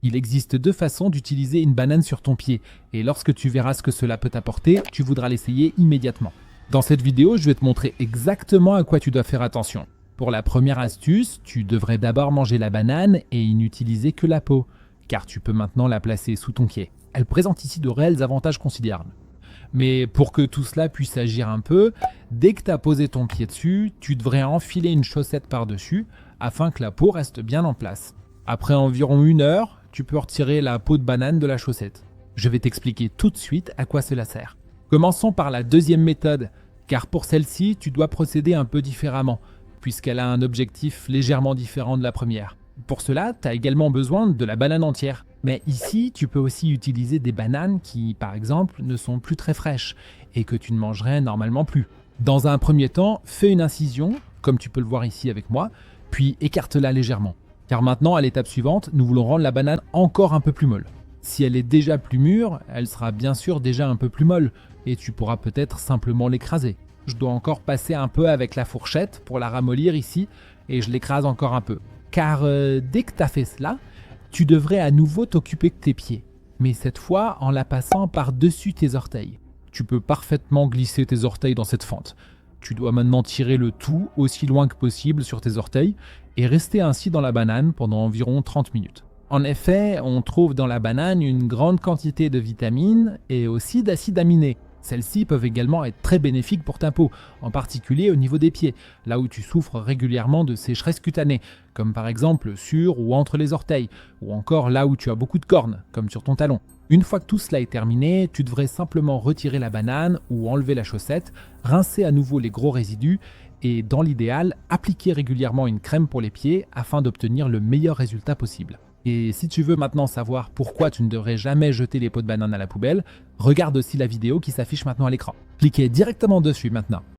Il existe deux façons d'utiliser une banane sur ton pied, et lorsque tu verras ce que cela peut t'apporter, tu voudras l'essayer immédiatement. Dans cette vidéo, je vais te montrer exactement à quoi tu dois faire attention. Pour la première astuce, tu devrais d'abord manger la banane et y n'utiliser que la peau, car tu peux maintenant la placer sous ton pied. Elle présente ici de réels avantages considérables. Mais pour que tout cela puisse agir un peu, dès que tu as posé ton pied dessus, tu devrais enfiler une chaussette par-dessus afin que la peau reste bien en place. Après environ 1 heure, tu peux retirer la peau de banane de la chaussette. Je vais t'expliquer tout de suite à quoi cela sert. Commençons par la deuxième méthode, car pour celle-ci, tu dois procéder un peu différemment, puisqu'elle a un objectif légèrement différent de la première. Pour cela, tu as également besoin de la banane entière. Mais ici, tu peux aussi utiliser des bananes qui, par exemple, ne sont plus très fraîches et que tu ne mangerais normalement plus. Dans un premier temps, fais une incision, comme tu peux le voir ici avec moi, puis écarte-la légèrement. Car maintenant, à l'étape suivante, nous voulons rendre la banane encore un peu plus molle. Si elle est déjà plus mûre, elle sera bien sûr déjà un peu plus molle et tu pourras peut-être simplement l'écraser. Je dois encore passer un peu avec la fourchette pour la ramollir ici et je l'écrase encore un peu. Car dès que tu as fait cela, tu devrais à nouveau t'occuper de tes pieds, mais cette fois en la passant par-dessus tes orteils. Tu peux parfaitement glisser tes orteils dans cette fente. Tu dois maintenant tirer le tout aussi loin que possible sur tes orteils et rester ainsi dans la banane pendant environ 30 minutes. En effet, on trouve dans la banane une grande quantité de vitamines et aussi d'acides aminés. Celles-ci peuvent également être très bénéfiques pour ta peau, en particulier au niveau des pieds, là où tu souffres régulièrement de sécheresse cutanée, comme par exemple sur ou entre les orteils, ou encore là où tu as beaucoup de cornes, comme sur ton talon. Une fois que tout cela est terminé, tu devrais simplement retirer la banane ou enlever la chaussette, rincer à nouveau les gros résidus et, dans l'idéal, appliquer régulièrement une crème pour les pieds afin d'obtenir le meilleur résultat possible. Et si tu veux maintenant savoir pourquoi tu ne devrais jamais jeter les peaux de banane à la poubelle, regarde aussi la vidéo qui s'affiche maintenant à l'écran. Cliquez directement dessus maintenant.